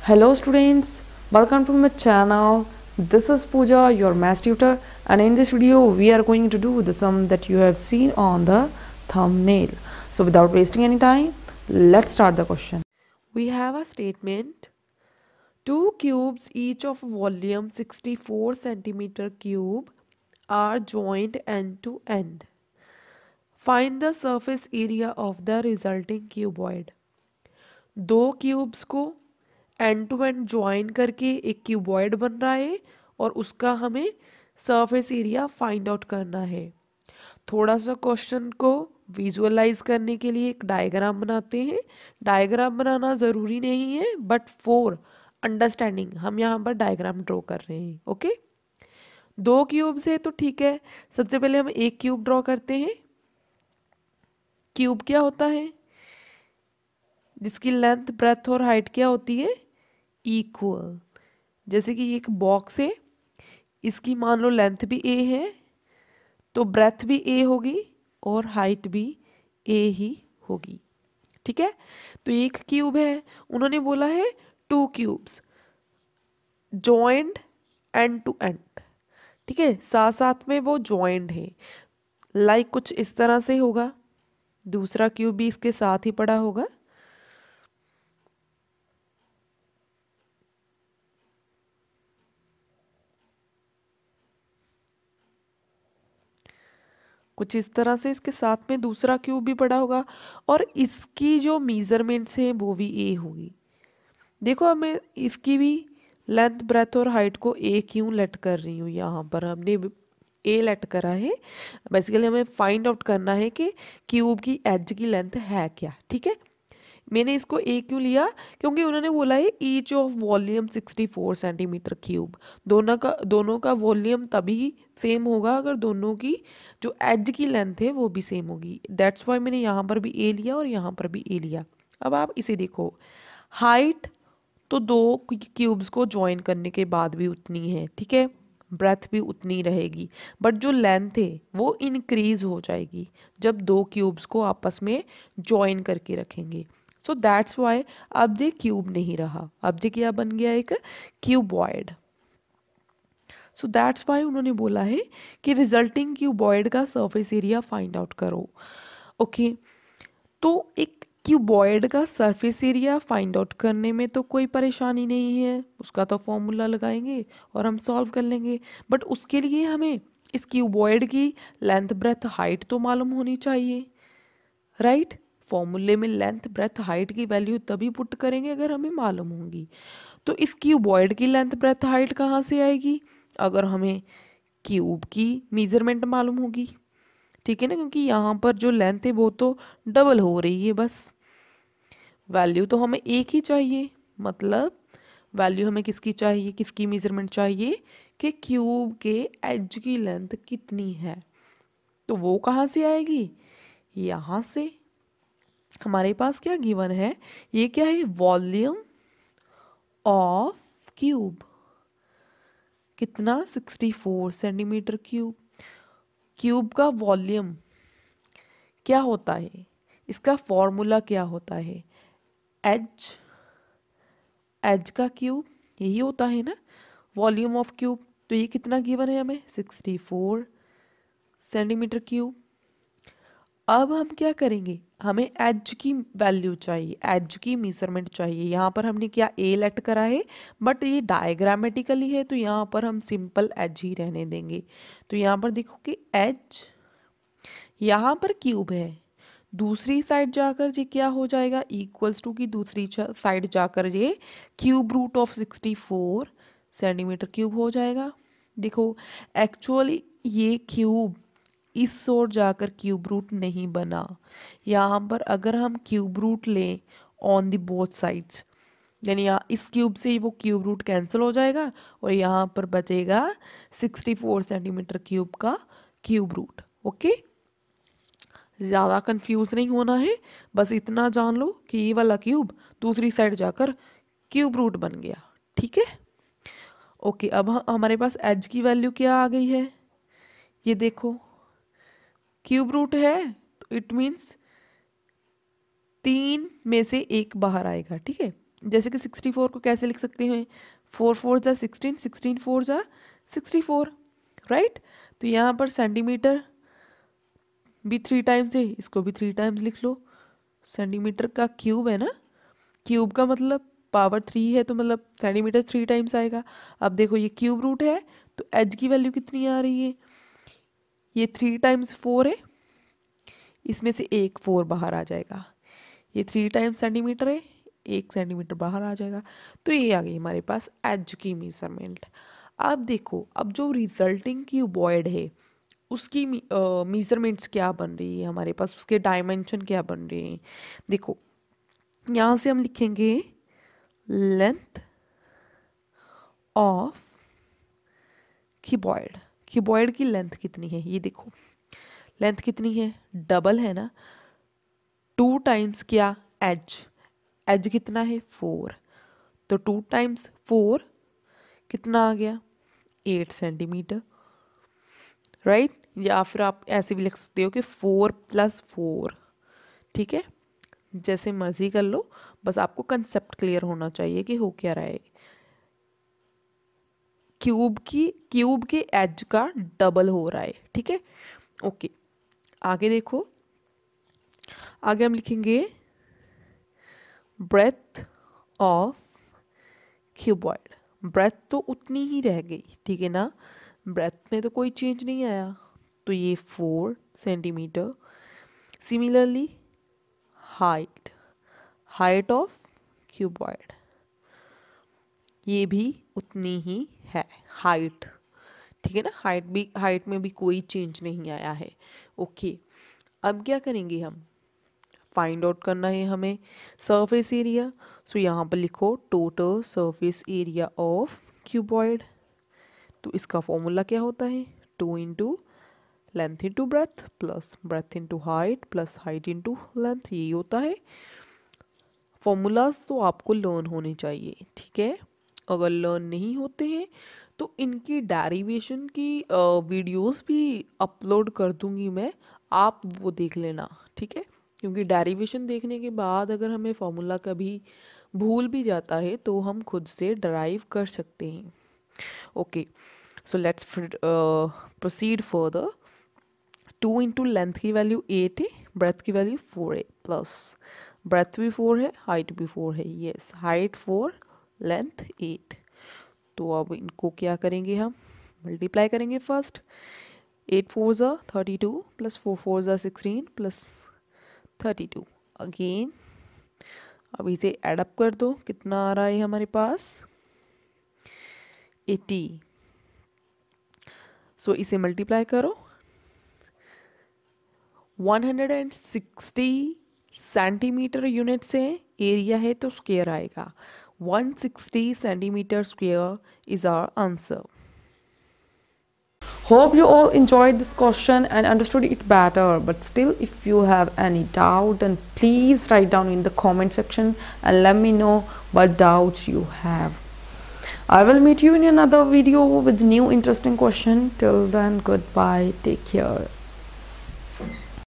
Hello students, welcome to my channel. This is Pooja, your math tutor, and in this video we are going to do the sum that you have seen on the thumbnail. So without wasting any time, let's start the question. We have a statement: two cubes each of volume 64 centimeter cube are joined end to end. Find the surface area of the resulting cuboid. दो cubes को and to and join करके एक cuboid बन रहा है और उसका हमें सरफेस एरिया फाइंड आउट करना है। थोड़ा सा क्वेश्चन को विजुअलाइज करने के लिए एक डायग्राम बनाते हैं। डायग्राम बनाना ज़रूरी नहीं है, बट फॉर अंडरस्टैंडिंग हम यहाँ पर डायग्राम ड्रॉ कर रहे हैं। ओके, दो क्यूब्स है तो ठीक है, सबसे पहले हम एक क्यूब ड्रॉ करते हैं। क्यूब क्या होता है? जिसकी लेंथ, ब्रेथ और हाइट क्या होती है? इक्वल। जैसे कि एक बॉक्स है, इसकी मान लो लेंथ भी ए है तो ब्रेथ भी ए होगी और हाइट भी ए ही होगी। ठीक है, तो एक क्यूब है, उन्होंने बोला है two cubes joined end to end. ठीक है, साथ साथ में वो जॉइंड है, लाइक कुछ इस तरह से होगा। दूसरा क्यूब भी इसके साथ ही पड़ा होगा। कुछ इस तरह से इसके साथ में दूसरा क्यूब भी पड़ा होगा और इसकी जो मेजरमेंट्स हैं वो भी ए होगी। देखो, हमें इसकी भी लेंथ, ब्रेथ और हाइट को ए क्यों लेट कर रही हूँ, यहाँ पर हमने ए लेट करा है। बेसिकली हमें फाइंड आउट करना है कि क्यूब की एज की लेंथ है क्या। ठीक है, मैंने इसको ए क्यों लिया? क्योंकि उन्होंने बोला है each of volume 64 centimetre cube. दोनों का वॉल्यूम तभी सेम होगा अगर दोनों की जो एज की लेंथ है वो भी सेम होगी। दैट्स वाई मैंने यहाँ पर भी ए लिया और यहाँ पर भी ए लिया। अब आप इसे देखो, हाइट तो दो क्यूब्स को ज्वाइन करने के बाद भी उतनी है, ठीक है, ब्रेथ भी उतनी रहेगी, बट जो लेंथ है वो इंक्रीज हो जाएगी जब दो क्यूब्स को आपस में ज्वाइन करके रखेंगे। सो दैट्स वाई अब ये क्यूब नहीं रहा, अब ये क्या बन गया? एक क्यूबॉइड। सो दैट्स वाई उन्होंने बोला है कि रिजल्टिंग क्यूबॉइड का सरफेस एरिया फाइंड आउट करो। ओके, तो एक क्यूबॉइड का सरफेस एरिया फाइंड आउट करने में तो कोई परेशानी नहीं है, उसका तो फॉर्मूला लगाएंगे और हम सॉल्व कर लेंगे। बट उसके लिए हमें इस क्यूबॉइड की लेंथ, ब्रेथ, हाइट तो मालूम होनी चाहिए, राइट? फॉर्मूले में लेंथ, ब्रेथ, हाइट की वैल्यू तभी पुट करेंगे अगर हमें मालूम होंगी। तो इस क्यूबॉइड की लेंथ, ब्रेथ, हाइट कहाँ से आएगी? अगर हमें क्यूब की मेजरमेंट मालूम होगी। ठीक है ना, क्योंकि यहाँ पर जो लेंथ है वो तो डबल हो रही है, बस वैल्यू तो हमें एक ही चाहिए। मतलब वैल्यू हमें किसकी चाहिए, किसकी मेजरमेंट चाहिए कि क्यूब के एज की लेंथ कितनी है। तो वो कहाँ से आएगी? यहाँ से। हमारे पास क्या गिवन है? ये क्या है? Volume of cube. कितना? 64 सेंटीमीटर क्यूब। क्यूब का वॉल्यूम क्या होता है? इसका फॉर्मूला क्या होता है? एच, एच का क्यूब, यही होता है ना वॉल्यूम ऑफ क्यूब। तो ये कितना गिवन है हमें? 64 सेंटीमीटर क्यूब। अब हम क्या करेंगे? हमें एज की वैल्यू चाहिए, एज की मेजरमेंट चाहिए। यहाँ पर हमने क्या ए लेट करा है, बट ये डायग्रामेटिकली है तो यहाँ पर हम सिंपल एज ही रहने देंगे। तो यहाँ पर देखो कि एज, यहाँ पर क्यूब है, दूसरी साइड जाकर ये क्या हो जाएगा? इक्वल्स टू की दूसरी साइड जाकर ये cube root of 64 centimetre cube हो जाएगा। देखो, एक्चुअली ये क्यूब इस ओर जाकर क्यूब रूट नहीं बना। यहाँ पर अगर हम क्यूब रूट लें ऑन द बोथ साइड्स, यानी यहाँ इस क्यूब से वो क्यूब रूट कैंसिल हो जाएगा और यहाँ पर बचेगा 64 सेंटीमीटर क्यूब का क्यूब रूट। ओके, ज़्यादा कंफ्यूज नहीं होना है, बस इतना जान लो कि ये वाला क्यूब दूसरी साइड जाकर क्यूब रूट बन गया। ठीक है, ओके। अब हमारे पास एज की वैल्यू क्या आ गई है? ये देखो, क्यूब रूट है तो इट मीन्स 3 में से 1 बाहर आएगा। ठीक है, जैसे कि 64 को कैसे लिख सकते हैं, 4 4 जा 16, 16 4 जा 64, राइट। तो यहाँ पर सेंटीमीटर भी 3 टाइम्स है, इसको भी 3 टाइम्स लिख लो। सेंटीमीटर का क्यूब है ना, क्यूब का मतलब पावर 3 है, तो मतलब सेंटीमीटर 3 टाइम्स आएगा। अब देखो ये क्यूब रूट है, तो एच की वैल्यू कितनी आ रही है, ये 3 टाइम्स 4 है, इसमें से एक 4 बाहर आ जाएगा। ये 3 टाइम्स सेंटीमीटर है, 1 सेंटीमीटर बाहर आ जाएगा। तो ये आ गई हमारे पास एज की मेजरमेंट। अब देखो, अब जो रिजल्टिंग क्यूबॉइड है उसकी मेजरमेंट्स क्या बन रही है हमारे पास, उसके डायमेंशन क्या बन रहे हैं। देखो यहाँ से हम लिखेंगे लेंथ ऑफ क्यूबॉइड। क्यूबॉइड की लेंथ कितनी है, ये देखो लेंथ कितनी है, डबल है ना, 2 टाइम्स क्या एज, एज कितना है 4, तो 2 टाइम्स 4 कितना आ गया 8 सेंटीमीटर, राइट। या फिर आप ऐसे भी लिख सकते हो कि 4 + 4, ठीक है, जैसे मर्जी कर लो, बस आपको कंसेप्ट क्लियर होना चाहिए कि हो क्या रहा है। क्यूब के एज का डबल हो रहा है, ठीक है, ओके। आगे देखो, आगे हम लिखेंगे ब्रेथ ऑफ क्यूबॉइड। ब्रेथ तो उतनी ही रह गई, ठीक है ना, ब्रेथ में तो कोई चेंज नहीं आया, तो ये 4 centimetre. Similarly height, height of cuboid ये भी उतनी ही है हाइट, ठीक है ना, हाइट में भी कोई चेंज नहीं आया है, ओके। अब क्या करेंगे हम, फाइंड आउट करना है हमें सरफेस एरिया। सो यहाँ पर लिखो total surface area of cuboid. तो इसका फॉर्मूला क्या होता है, 2 into length into breadth plus breadth into height plus height into length, यही होता है। फॉर्मूलाज तो आपको लर्न होने चाहिए, ठीक है। अगर लर्न नहीं होते हैं तो इनकी डेरिवेशन की वीडियोस भी अपलोड कर दूंगी मैं, आप वो देख लेना, ठीक है। क्योंकि डेरिवेशन देखने के बाद अगर हमें फॉर्मूला कभी भूल भी जाता है तो हम खुद से डराइव कर सकते हैं, okay. So let's proceed further. 2 into length की वैल्यू 8 है, ब्रेथ की वैल्यू 4 है, प्लस ब्रेथ भी 4 है, हाइट भी 4 है, यस, हाइट 4 लेंथ 8। तो अब इनको क्या करेंगे, हम मल्टीप्लाई करेंगे फर्स्ट। 8 4 ज़ा 32 प्लस 4 4 ज़ा 16 प्लस 32 अगेन। अब इसे एडअप कर दो, कितना आ रहा है हमारे पास 80। सो इसे मल्टीप्लाई करो, 160 सेंटीमीटर यूनिट से एरिया है तो स्क्वायर आएगा, 160 centimeter square is our answer. Hope you all enjoyed this question and understood it better, but still if you have any doubt then please write down in the comment section and let me know what doubts you have. I will meet you in another video with new interesting question. Till then, goodbye, take care.